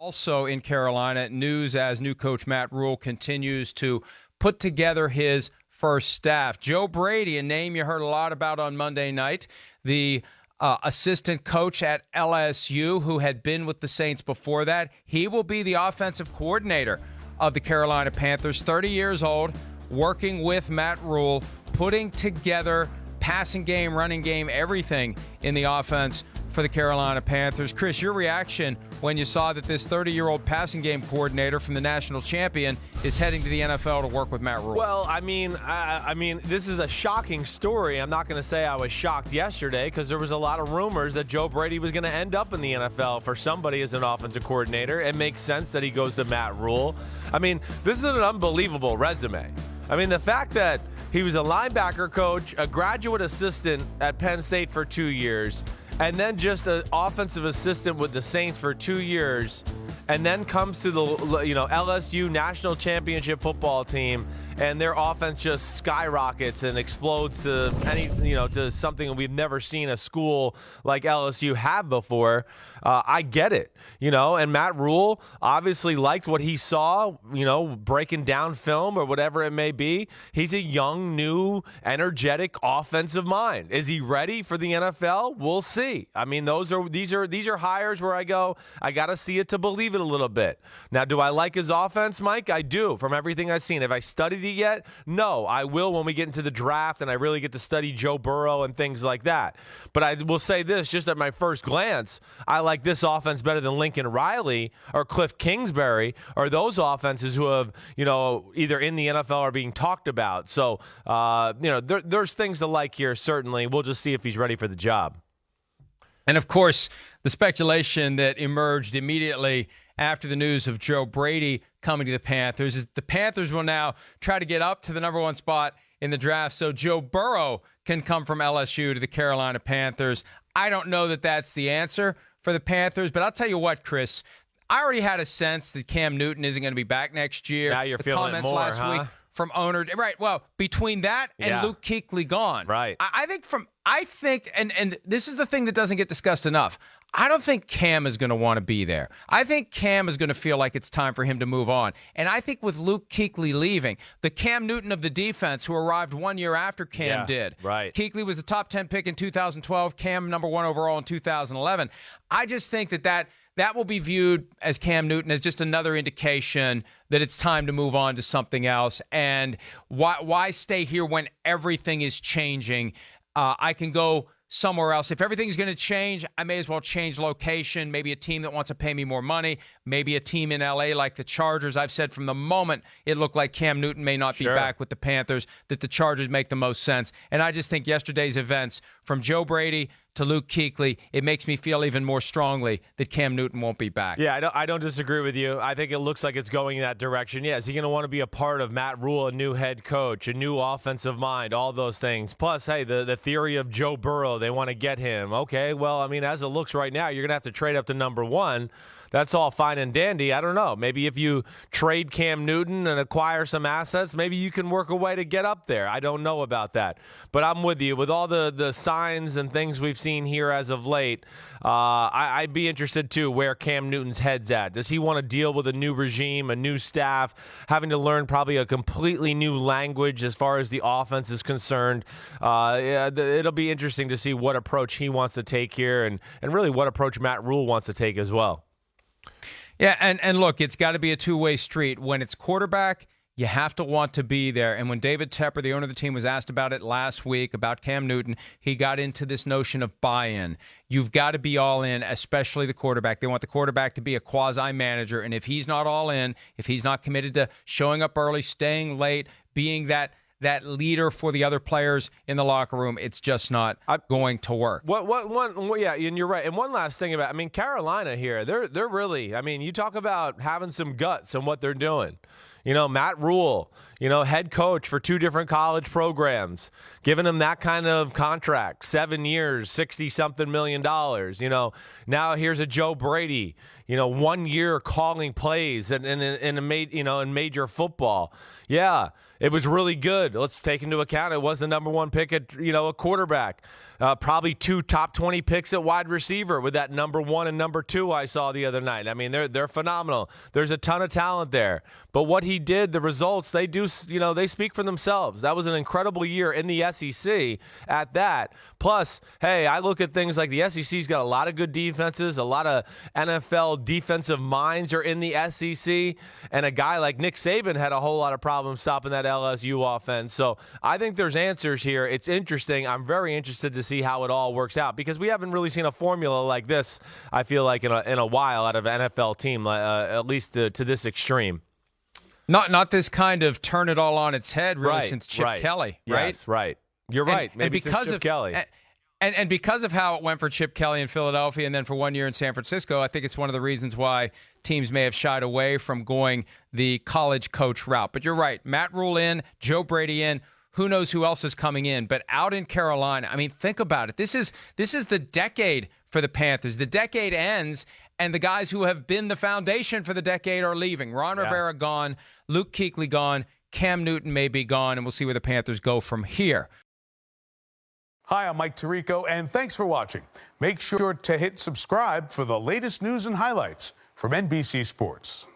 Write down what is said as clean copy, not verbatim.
Also in Carolina, news as new coach Matt Rhule continues to put together his first staff. Joe Brady, a name you heard a lot about on Monday night, the assistant coach at LSU who had been with the Saints before that. He will be the offensive coordinator of the Carolina Panthers, 30 years old, working with Matt Rhule, putting together passing game, running game, everything in the offense for the Carolina Panthers. Chris, your reaction when you saw that this 30-year-old passing game coordinator from the national champion is heading to the NFL to work with Matt Rhule? Well, I mean, this is a shocking story. I'm not going to say I was shocked yesterday because there was a lot of rumors that Joe Brady was going to end up in the NFL for somebody as an offensive coordinator. It makes sense that he goes to Matt Rhule. I mean, this is an unbelievable resume. I mean, the fact that he was a linebacker coach, a graduate assistant at Penn State for 2 years, and then just an offensive assistant with the Saints for 2 years, and then comes to the LSU national championship football team, and their offense just skyrockets and explodes to to something we've never seen a school like LSU have before. I get it, and Matt Rhule obviously liked what he saw, breaking down film or whatever it may be. He's a young, new, energetic offensive mind. Is he ready for the NFL? We'll see. I mean, these are hires where I go, I got to see it to believe it a little bit. Now, do I like his offense, Mike? I do, from everything I've seen. Have I studied it yet? No, I will when we get into the draft and I really get to study Joe Burrow and things like that. But I will say this, just at my first glance, I like this offense better than Lincoln Riley or Cliff Kingsbury or those offenses who have, either in the NFL or being talked about. So, there's things to like here, certainly. We'll just see if he's ready for the job. And, of course, the speculation that emerged immediately after the news of Joe Brady coming to the Panthers is the Panthers will now try to get up to the number one spot in the draft so Joe Burrow can come from LSU to the Carolina Panthers. I don't know that that's the answer for the Panthers, but I'll tell you what, Chris, I already had a sense that Cam Newton isn't going to be back next year. Now you're feeling it more, last huh? week from owner, right? Well, between that and Luke Kuechly gone, right? I think, and this is the thing that doesn't get discussed enough. I don't think Cam is going to want to be there. I think Cam is going to feel like it's time for him to move on. And I think with Luke Kuechly leaving, the Cam Newton of the defense who arrived 1 year after Cam did. Right. Kuechly was a top 10 pick in 2012, Cam number 1 overall in 2011. I just think that will be viewed as Cam Newton as just another indication that it's time to move on to something else. And why stay here when everything is changing? I can go somewhere else. If everything's going to change, I may as well change location, maybe a team that wants to pay me more money, maybe a team in L.A. like the Chargers. I've said from the moment it looked like Cam Newton may not be back with the Panthers that the Chargers make the most sense. And I just think yesterday's events, from Joe Brady to Luke Kuechly, it makes me feel even more strongly that Cam Newton won't be back. Yeah, I don't disagree with you. I think it looks like it's going in that direction. Yeah, is he going to want to be a part of Matt Rhule, a new head coach, a new offensive mind, all those things? Plus, hey, the theory of Joe Burrow, they want to get him. Okay, well, I mean, as it looks right now, you're going to have to trade up to number 1. That's all fine and dandy. I don't know. Maybe if you trade Cam Newton and acquire some assets, maybe you can work a way to get up there. I don't know about that. But I'm with you. With all the signs and things we've seen here as of late, I'd be interested, too, where Cam Newton's head's at. Does he want to deal with a new regime, a new staff, having to learn probably a completely new language as far as the offense is concerned? It'll be interesting to see what approach he wants to take here and really what approach Matt Rhule wants to take as well. Yeah, and look, it's got to be a two-way street. When it's quarterback, you have to want to be there. And when David Tepper, the owner of the team, was asked about it last week, about Cam Newton, he got into this notion of buy-in. You've got to be all in, especially the quarterback. They want the quarterback to be a quasi-manager. And if he's not all in, if he's not committed to showing up early, staying late, being that leader for the other players in the locker room, it's just not going to work. Yeah, and you're right. And one last thing about, Carolina here, they're really, you talk about having some guts and what they're doing. Matt Rhule, head coach for 2 different college programs, giving him that kind of contract, 7 years, $60-something million. Now here's a Joe Brady, 1 year calling plays in major football. Yeah, it was really good. Let's take into account it was the number 1 pick at a quarterback. Probably 2 top 20 picks at wide receiver with that number 1 and number 2 I saw the other night. I mean, they're phenomenal. There's a ton of talent there. But what he did, the results, they do, they speak for themselves. That was an incredible year in the SEC at that. Plus, hey, I look at things like the SEC's got a lot of good defenses. A lot of NFL defensive minds are in the SEC. And a guy like Nick Saban had a whole lot of problems stopping that LSU offense. So I think there's answers here. It's interesting. I'm very interested to see how it all works out because we haven't really seen a formula like this, I feel like, in a while out of an NFL team, at least to this extreme. Not this kind of turn it all on its head, really, since Chip Kelly, right? Yes, right. You're right. Maybe and because since Chip Kelly. And because of how it went for Chip Kelly in Philadelphia and then for 1 year in San Francisco, I think it's one of the reasons why teams may have shied away from going the college coach route. But you're right. Matt Rhule in, Joe Brady in. Who knows who else is coming in? But out in Carolina, I mean, think about it. This is the decade for the Panthers. The decade ends, and the guys who have been the foundation for the decade are leaving. Ron Rivera gone, Luke Kuechly gone, Cam Newton may be gone, and we'll see where the Panthers go from here. Hi, I'm Mike Tirico, and thanks for watching. Make sure to hit subscribe for the latest news and highlights from NBC Sports.